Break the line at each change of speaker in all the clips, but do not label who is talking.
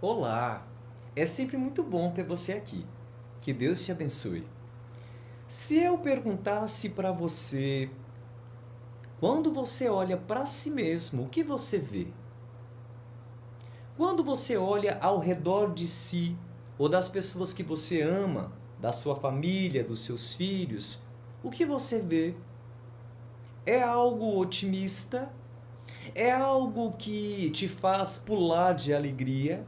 Olá! É sempre muito bom ter você aqui. Que Deus te abençoe. Se eu perguntasse para você, quando você olha para si mesmo, o que você vê? Quando você olha ao redor de si, ou das pessoas que você ama, da sua família, dos seus filhos, o que você vê? É algo otimista? É algo que te faz pular de alegria?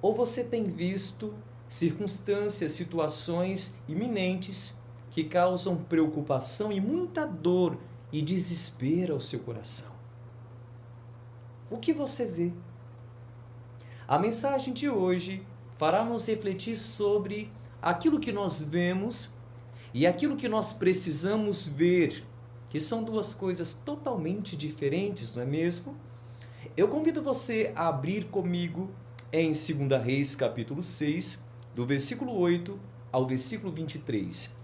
Ou você tem visto circunstâncias, situações iminentes que causam preocupação e muita dor e desespero ao seu coração? O que você vê? A mensagem de hoje fará nos refletir sobre aquilo que nós vemos e aquilo que nós precisamos ver, que são duas coisas totalmente diferentes, não é mesmo? Eu convido você a abrir comigo em 2 Reis, capítulo 6, do versículo 8 ao versículo 23.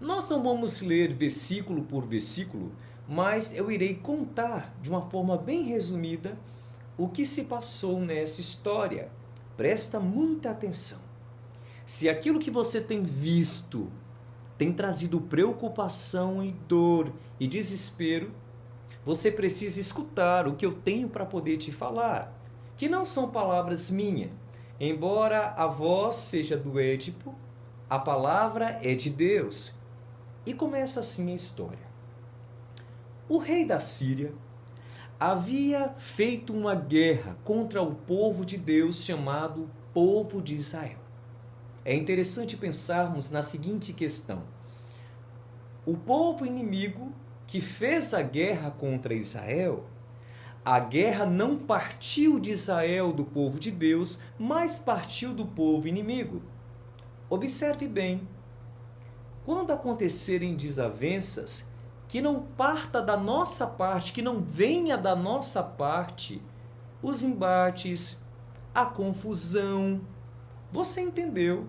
Nós não vamos ler versículo por versículo, mas eu irei contar de uma forma bem resumida o que se passou nessa história. Presta muita atenção. Se aquilo que você tem visto tem trazido preocupação e dor e desespero, você precisa escutar o que eu tenho para poder te falar, que não são palavras minhas. Embora a voz seja do Édipo, a palavra é de Deus. E começa assim a história. O rei da Síria havia feito uma guerra contra o povo de Deus chamado povo de Israel. É interessante pensarmos na seguinte questão: o povo inimigo que fez a guerra contra Israel, a guerra não partiu de Israel, do povo de Deus, mas partiu do povo inimigo. Observe bem, quando acontecerem desavenças, que não parta da nossa parte, que não venha da nossa parte, os embates, a confusão. Você entendeu?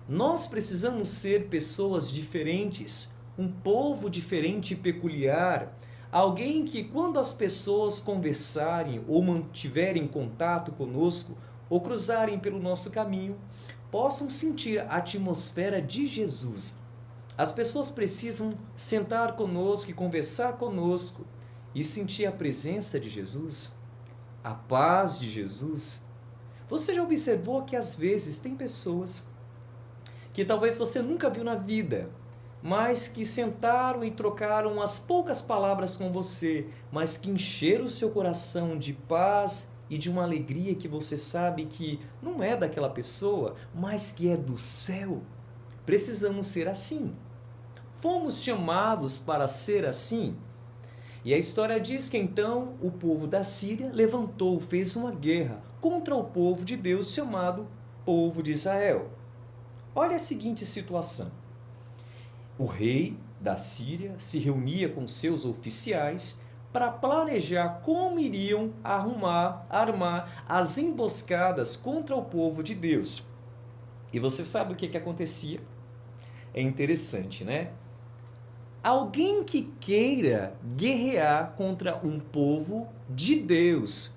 Nós precisamos ser pessoas diferentes, um povo diferente e peculiar, alguém que quando as pessoas conversarem ou mantiverem contato conosco ou cruzarem pelo nosso caminho, possam sentir a atmosfera de Jesus. As pessoas precisam sentar conosco e conversar conosco e sentir a presença de Jesus, a paz de Jesus. Você já observou que às vezes tem pessoas que talvez você nunca viu na vida, mas que sentaram e trocaram as poucas palavras com você, mas que encheram o seu coração de paz e de uma alegria que você sabe que não é daquela pessoa, mas que é do céu. Precisamos ser assim. Fomos chamados para ser assim. E a história diz que então o povo da Síria levantou, fez uma guerra contra o povo de Deus chamado povo de Israel. Olha a seguinte situação. O rei da Síria se reunia com seus oficiais para planejar como iriam armar as emboscadas contra o povo de Deus. E você sabe o que acontecia? É interessante, né? Alguém que queira guerrear contra um povo de Deus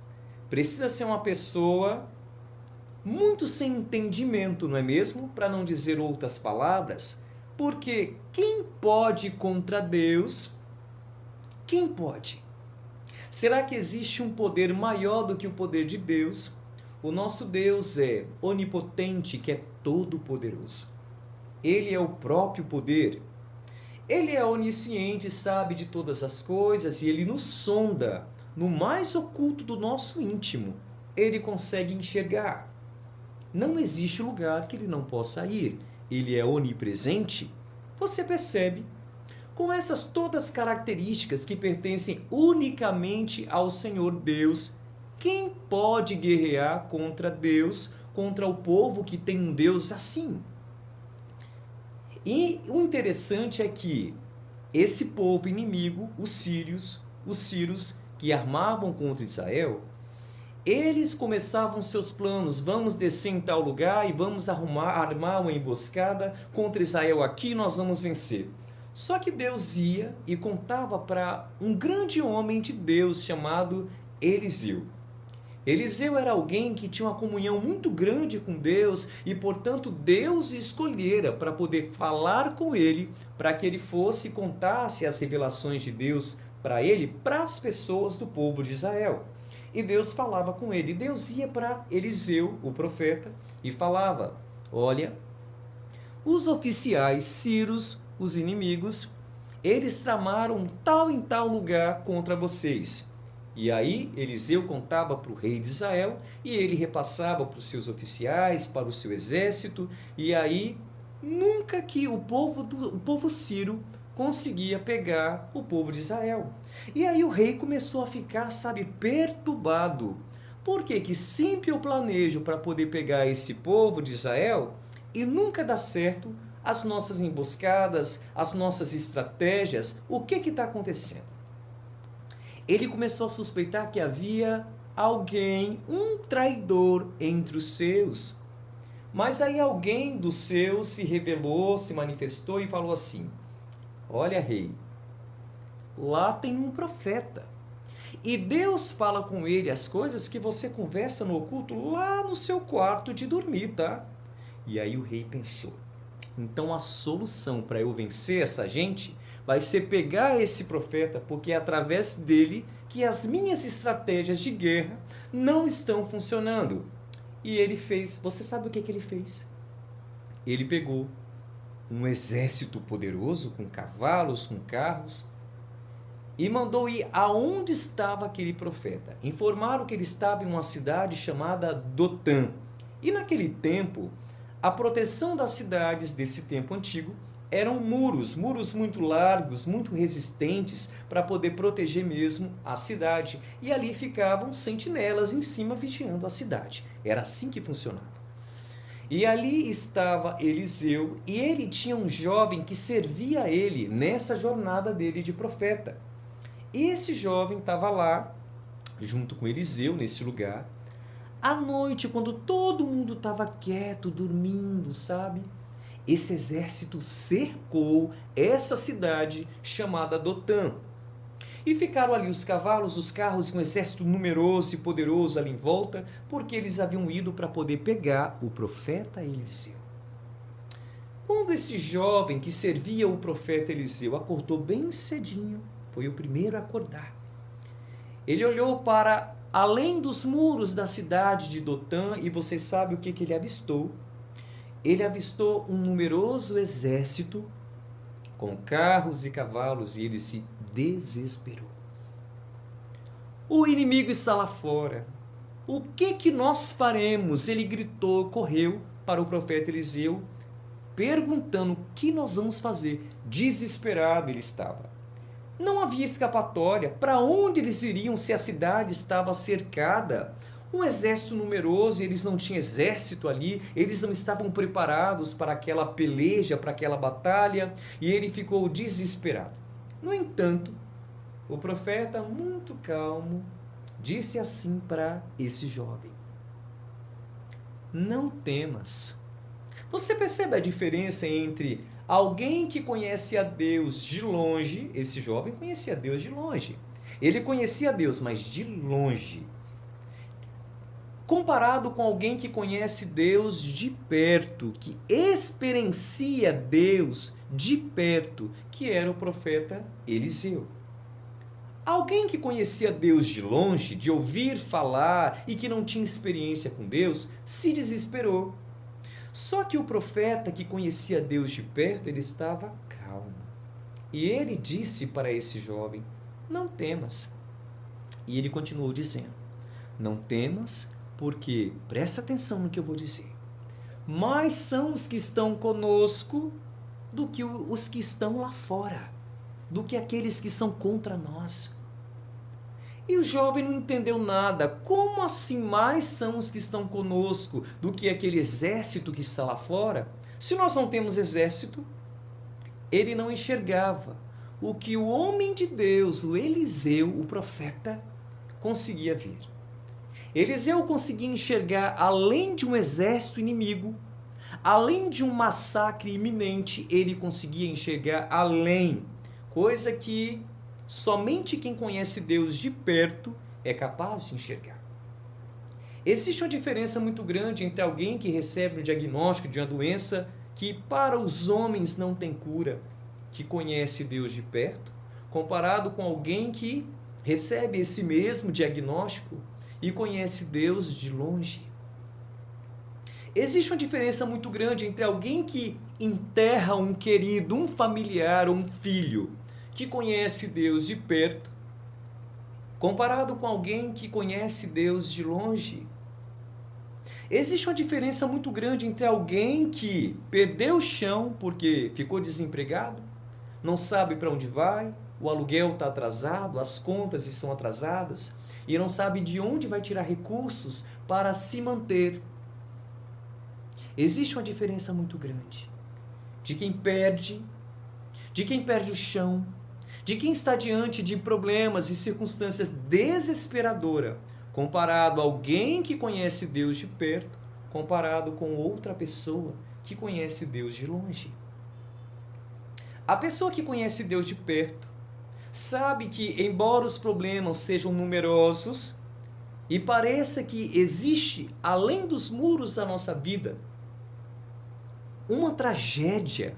precisa ser uma pessoa muito sem entendimento, não é mesmo? Para não dizer outras palavras, porque quem pode contra Deus? Quem pode? Será que existe um poder maior do que o poder de Deus? O nosso Deus é onipotente, que é todo-poderoso. Ele é o próprio poder. Ele é onisciente, sabe de todas as coisas e ele nos sonda no mais oculto do nosso íntimo. Ele consegue enxergar. Não existe lugar que ele não possa ir. Ele é onipresente. Você percebe? Com essas todas características que pertencem unicamente ao Senhor Deus, quem pode guerrear contra Deus, contra o povo que tem um Deus assim? E o interessante é que esse povo inimigo, os sírios que armavam contra Israel, eles começavam seus planos, vamos descer em tal lugar e vamos armar uma emboscada contra Israel aqui, nós vamos vencer. Só que Deus ia e contava para um grande homem de Deus chamado Eliseu. Eliseu era alguém que tinha uma comunhão muito grande com Deus e, portanto, Deus o escolhera para poder falar com ele, para que ele fosse e contasse as revelações de Deus para ele, para as pessoas do povo de Israel. E Deus falava com ele. E Deus ia para Eliseu, o profeta, e falava: olha, os oficiais sírios, os inimigos, eles tramaram tal em tal lugar contra vocês. E aí Eliseu contava para o rei de Israel e ele repassava para os seus oficiais, para o seu exército, e aí nunca que o povo sírio conseguia pegar o povo de Israel. E aí o rei começou a ficar, sabe, perturbado. Por que que sempre eu planejo para poder pegar esse povo de Israel e nunca dá certo as nossas emboscadas, as nossas estratégias? O que está acontecendo? Ele começou a suspeitar que havia alguém, um traidor entre os seus. Mas aí alguém dos seus se revelou, se manifestou e falou assim: olha, rei, lá tem um profeta. E Deus fala com ele as coisas que você conversa no oculto lá no seu quarto de dormir, tá? E aí o rei pensou: então a solução para eu vencer essa gente vai ser pegar esse profeta, porque é através dele que as minhas estratégias de guerra não estão funcionando. E ele fez, você sabe o que ele fez? Ele pegou um exército poderoso, com cavalos, com carros, e mandou ir aonde estava aquele profeta. Informaram que ele estava em uma cidade chamada Dotã. E naquele tempo, a proteção das cidades desse tempo antigo eram muros muito largos, muito resistentes para poder proteger mesmo a cidade. E ali ficavam sentinelas em cima vigiando a cidade. Era assim que funcionava. E ali estava Eliseu e ele tinha um jovem que servia a ele nessa jornada dele de profeta. E esse jovem estava lá, junto com Eliseu, nesse lugar. À noite, quando todo mundo estava quieto, dormindo, sabe? Esse exército cercou essa cidade chamada Dotã. E ficaram ali os cavalos, os carros, com um exército numeroso e poderoso ali em volta, porque eles haviam ido para poder pegar o profeta Eliseu. Quando esse jovem que servia o profeta Eliseu acordou bem cedinho, foi o primeiro a acordar. Ele olhou para além dos muros da cidade de Dotã e você sabe o que ele avistou? Ele avistou um numeroso exército com carros e cavalos e ele se desesperou. O inimigo está lá fora. O que nós faremos? Ele gritou, correu para o profeta Eliseu, perguntando o que nós vamos fazer. Desesperado ele estava. Não havia escapatória. Para onde eles iriam se a cidade estava cercada? Um exército numeroso, eles não tinham exército ali, eles não estavam preparados para aquela peleja, para aquela batalha, e ele ficou desesperado. No entanto, o profeta, muito calmo, disse assim para esse jovem: não temas. Você percebe a diferença entre alguém que conhece a Deus de longe? Esse jovem conhecia Deus de longe. Ele conhecia Deus, mas de longe. Comparado com alguém que conhece Deus de perto, que experiencia Deus de perto, que era o profeta Eliseu. Alguém que conhecia Deus de longe, de ouvir falar e que não tinha experiência com Deus, se desesperou. Só que o profeta que conhecia Deus de perto, ele estava calmo. E ele disse para esse jovem: não temas. E ele continuou dizendo: não temas, porque, presta atenção no que eu vou dizer, mais são os que estão conosco do que os que estão lá fora, do que aqueles que são contra nós. E o jovem não entendeu nada. Como assim mais são os que estão conosco do que aquele exército que está lá fora? Se nós não temos exército, ele não enxergava o que o homem de Deus, o Eliseu, o profeta, conseguia ver. Eliseu conseguia enxergar além de um exército inimigo, além de um massacre iminente, ele conseguia enxergar além, coisa que somente quem conhece Deus de perto é capaz de enxergar. Existe uma diferença muito grande entre alguém que recebe um diagnóstico de uma doença que para os homens não tem cura, que conhece Deus de perto, comparado com alguém que recebe esse mesmo diagnóstico e conhece Deus de longe. Existe uma diferença muito grande entre alguém que enterra um querido, um familiar ou um filho, que conhece Deus de perto, comparado com alguém que conhece Deus de longe. Existe uma diferença muito grande entre alguém que perdeu o chão porque ficou desempregado, não sabe para onde vai, o aluguel está atrasado, as contas estão atrasadas e não sabe de onde vai tirar recursos para se manter. Existe uma diferença muito grande de quem perde o chão, de quem está diante de problemas e circunstâncias desesperadoras, comparado a alguém que conhece Deus de perto, comparado com outra pessoa que conhece Deus de longe. A pessoa que conhece Deus de perto sabe que, embora os problemas sejam numerosos e pareça que existe, além dos muros da nossa vida, uma tragédia,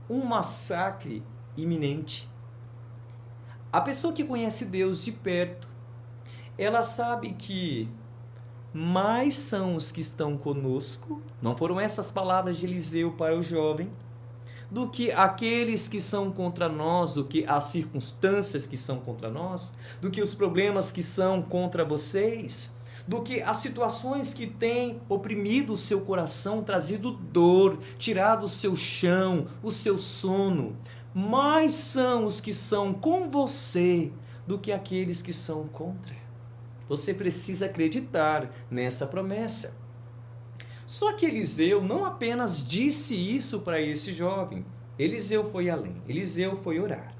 um massacre iminente. A pessoa que conhece Deus de perto, ela sabe que mais são os que estão conosco, não foram essas palavras de Eliseu para o jovem, do que aqueles que são contra nós, do que as circunstâncias que são contra nós, do que os problemas que são contra vocês, do que as situações que têm oprimido o seu coração, trazido dor, tirado o seu chão, o seu sono. Mais são os que são com você do que aqueles que são contra. Você precisa acreditar nessa promessa. Só que Eliseu não apenas disse isso para esse jovem. Eliseu foi além. Eliseu foi orar.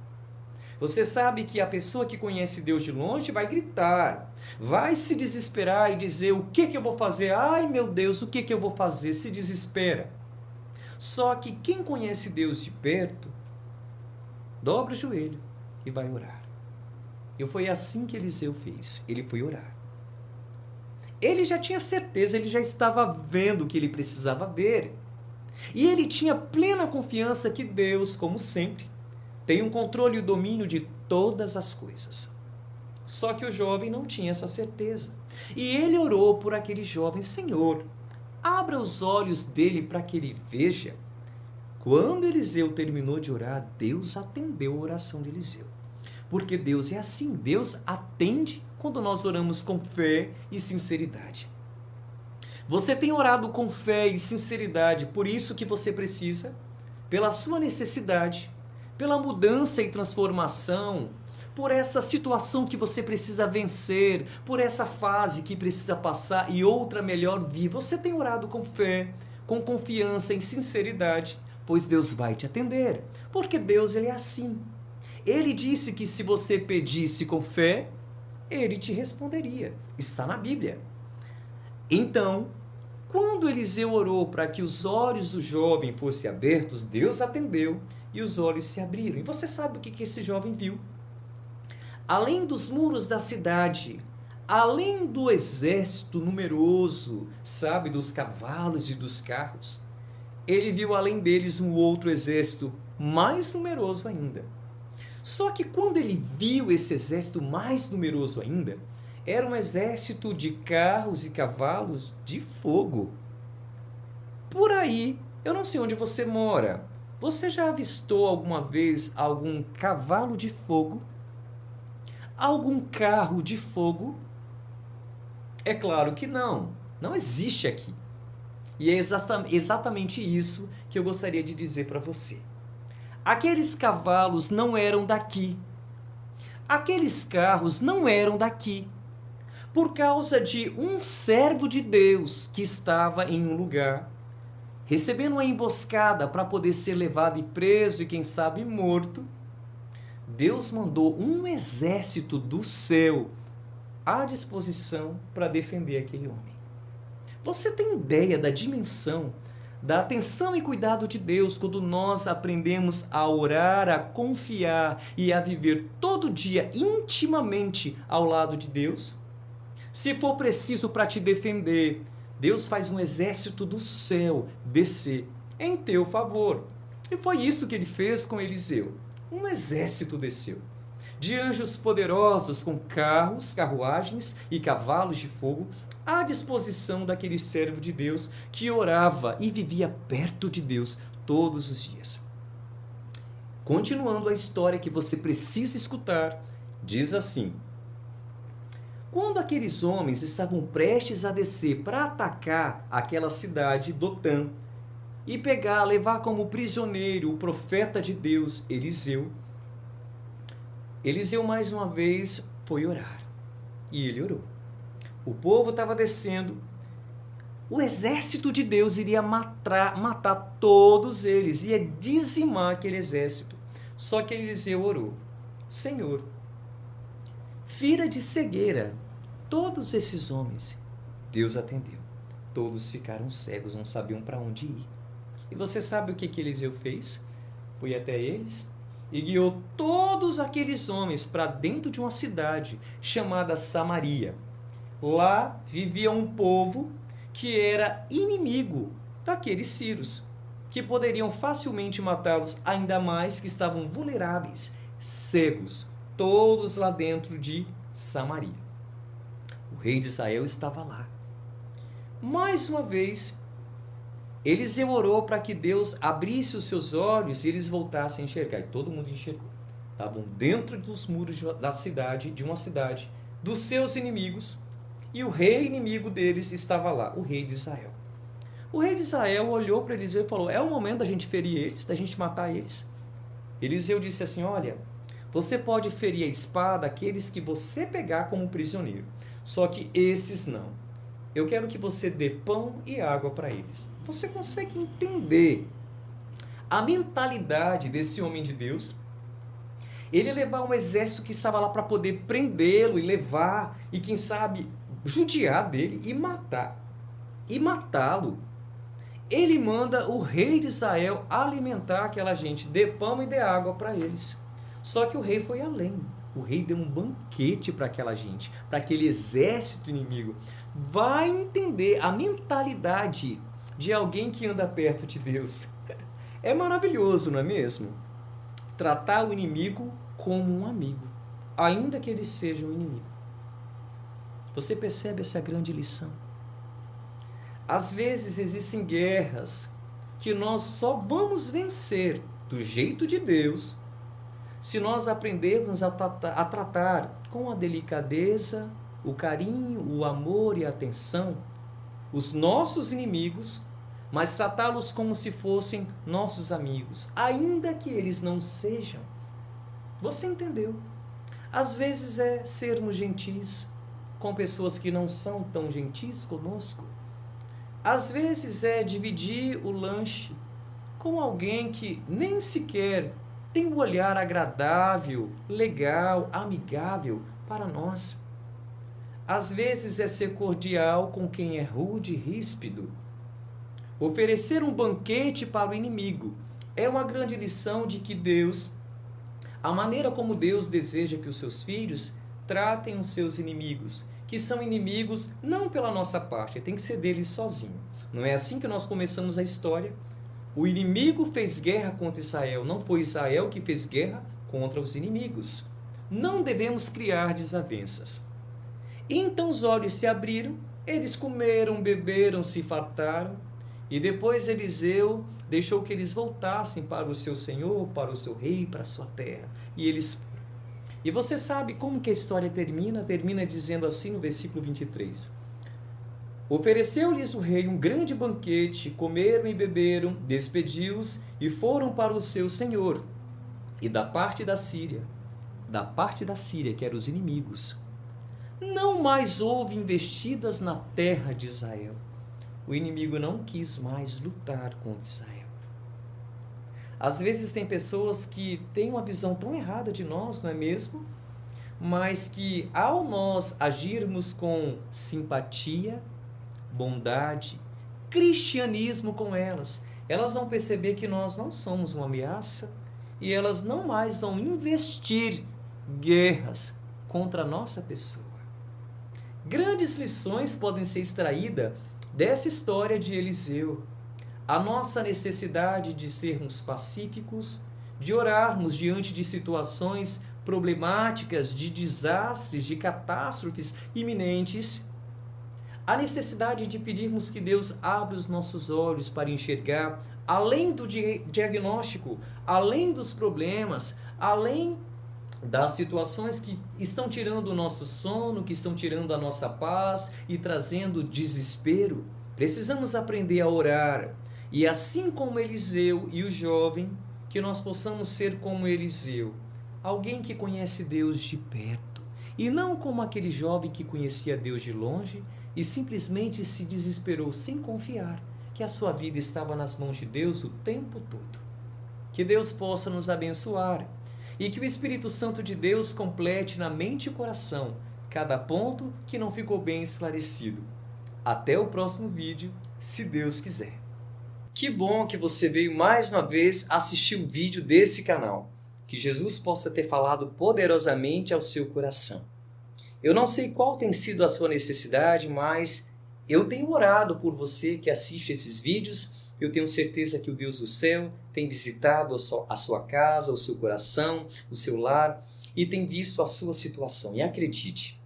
Você sabe que a pessoa que conhece Deus de longe vai gritar, vai se desesperar e dizer: o que eu vou fazer? Ai meu Deus, o que eu vou fazer? Se desespera. Só que quem conhece Deus de perto, dobra o joelho e vai orar. E foi assim que Eliseu fez. Ele foi orar. Ele já tinha certeza, ele já estava vendo o que ele precisava ver. E ele tinha plena confiança que Deus, como sempre, tem um controle e o domínio de todas as coisas. Só que o jovem não tinha essa certeza. E ele orou por aquele jovem: Senhor, abra os olhos dele para que ele veja. Quando Eliseu terminou de orar, Deus atendeu a oração de Eliseu. Porque Deus é assim, Deus atende quando nós oramos com fé e sinceridade. Você tem orado com fé e sinceridade por isso que você precisa, pela sua necessidade, pela mudança e transformação, por essa situação que você precisa vencer, por essa fase que precisa passar e outra melhor vir. Você tem orado com fé, com confiança e sinceridade, pois Deus vai te atender, porque Deus ele é assim. Ele disse que se você pedisse com fé, ele te responderia. Está na Bíblia. Então, quando Eliseu orou para que os olhos do jovem fossem abertos, Deus atendeu e os olhos se abriram. E você sabe o que esse jovem viu? Além dos muros da cidade, além do exército numeroso, sabe, dos cavalos e dos carros, ele viu além deles um outro exército mais numeroso ainda. Só que quando ele viu esse exército mais numeroso ainda, era um exército de carros e cavalos de fogo. Por aí, eu não sei onde você mora. Você já avistou alguma vez algum cavalo de fogo? Algum carro de fogo? É claro que não. Não existe aqui. E é exatamente isso que eu gostaria de dizer para você. Aqueles cavalos não eram daqui. Aqueles carros não eram daqui. Por causa de um servo de Deus que estava em um lugar, recebendo uma emboscada para poder ser levado e preso e quem sabe morto, Deus mandou um exército do céu à disposição para defender aquele homem. Você tem ideia da dimensão, da atenção e cuidado de Deus quando nós aprendemos a orar, a confiar e a viver todo dia intimamente ao lado de Deus? Se for preciso para te defender, Deus faz um exército do céu descer em teu favor. E foi isso que ele fez com Eliseu. Um exército desceu de anjos poderosos com carros, carruagens e cavalos de fogo à disposição daquele servo de Deus que orava e vivia perto de Deus todos os dias. Continuando a história que você precisa escutar, diz assim: quando aqueles homens estavam prestes a descer para atacar aquela cidade, Dotã, e levar como prisioneiro o profeta de Deus, Eliseu, Eliseu mais uma vez foi orar. E ele orou. O povo estava descendo. O exército de Deus iria matar todos eles, ia dizimar aquele exército. Só que Eliseu orou: Senhor, fira de cegueira todos esses homens. Deus atendeu. Todos ficaram cegos, não sabiam para onde ir. E você sabe o que Eliseu fez? Foi até eles e guiou todos aqueles homens para dentro de uma cidade chamada Samaria. Lá vivia um povo que era inimigo daqueles sírios, que poderiam facilmente matá-los, ainda mais que estavam vulneráveis, cegos, todos lá dentro de Samaria. O rei de Israel estava lá. Mais uma vez, Eliseu orou para que Deus abrisse os seus olhos e eles voltassem a enxergar. E todo mundo enxergou. Estavam dentro dos muros da cidade, de uma cidade, dos seus inimigos, e o rei inimigo deles estava lá, o rei de Israel. O rei de Israel olhou para Eliseu e falou: é o momento da gente ferir eles, da gente matar eles. Eliseu disse assim: olha, você pode ferir a espada aqueles que você pegar como prisioneiro, só que esses não. Eu quero que você dê pão e água para eles. Você consegue entender a mentalidade desse homem de Deus? Ele levar um exército que estava lá para poder prendê-lo e levar, e quem sabe judiar dele e matar. E matá-lo. Ele manda o rei de Israel alimentar aquela gente, dê pão e dê água para eles. Só que o rei foi além. O rei deu um banquete para aquela gente, para aquele exército inimigo. Vai entender a mentalidade de alguém que anda perto de Deus. É maravilhoso, não é mesmo? Tratar o inimigo como um amigo, ainda que ele seja um inimigo. Você percebe essa grande lição? Às vezes existem guerras que nós só vamos vencer do jeito de Deus se nós aprendermos a tratar com a delicadeza, o carinho, o amor e a atenção os nossos inimigos, mas tratá-los como se fossem nossos amigos, ainda que eles não sejam. Você entendeu? Às vezes é sermos gentis com pessoas que não são tão gentis conosco. Às vezes é dividir o lanche com alguém que nem sequer tem um olhar agradável, legal, amigável para nós. Às vezes é ser cordial com quem é rude e ríspido. Oferecer um banquete para o inimigo é uma grande lição de que Deus, a maneira como Deus deseja que os seus filhos tratem os seus inimigos, que são inimigos não pela nossa parte, tem que ser deles sozinho. Não é assim que nós começamos a história? O inimigo fez guerra contra Israel, não foi Israel que fez guerra contra os inimigos. Não devemos criar desavenças. Então os olhos se abriram, eles comeram, beberam, se fartaram, e depois Eliseu deixou que eles voltassem para o seu Senhor, para o seu rei, para a sua terra. E eles foram. E você sabe como que a história termina? Termina dizendo assim no versículo 23. Ofereceu-lhes o rei um grande banquete, comeram e beberam, despediu-os e foram para o seu senhor. E da parte da Síria, que eram os inimigos, não mais houve investidas na terra de Israel. O inimigo não quis mais lutar contra Israel. Às vezes tem pessoas que têm uma visão tão errada de nós, não é mesmo? Mas que ao nós agirmos com simpatia, bondade, cristianismo com elas, elas vão perceber que nós não somos uma ameaça e elas não mais vão investir guerras contra a nossa pessoa. Grandes lições podem ser extraídas dessa história de Eliseu. A nossa necessidade de sermos pacíficos, de orarmos diante de situações problemáticas, de desastres, de catástrofes iminentes. A necessidade de pedirmos que Deus abra os nossos olhos para enxergar além do diagnóstico, além dos problemas, além das situações que estão tirando o nosso sono, que estão tirando a nossa paz e trazendo desespero. Precisamos aprender a orar. E assim como Eliseu e o jovem, que nós possamos ser como Eliseu, alguém que conhece Deus de perto, e não como aquele jovem que conhecia Deus de longe e simplesmente se desesperou sem confiar que a sua vida estava nas mãos de Deus o tempo todo. Que Deus possa nos abençoar e que o Espírito Santo de Deus complete na mente e coração cada ponto que não ficou bem esclarecido. Até o próximo vídeo, se Deus quiser. Que bom que você veio mais uma vez assistir o vídeo desse canal. Que Jesus possa ter falado poderosamente ao seu coração. Eu não sei qual tem sido a sua necessidade, mas eu tenho orado por você que assiste esses vídeos. Eu tenho certeza que o Deus do céu tem visitado a sua casa, o seu coração, o seu lar e tem visto a sua situação. E acredite,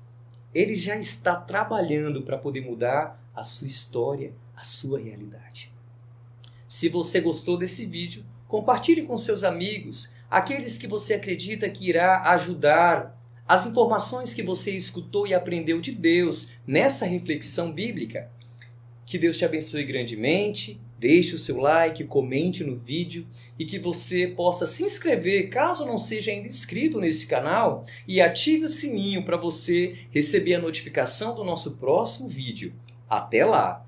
Ele já está trabalhando para poder mudar a sua história, a sua realidade. Se você gostou desse vídeo, compartilhe com seus amigos, aqueles que você acredita que irá ajudar as informações que você escutou e aprendeu de Deus nessa reflexão bíblica. Que Deus te abençoe grandemente, deixe o seu like, comente no vídeo e que você possa se inscrever, caso não seja ainda inscrito nesse canal, e ative o sininho para você receber a notificação do nosso próximo vídeo. Até lá!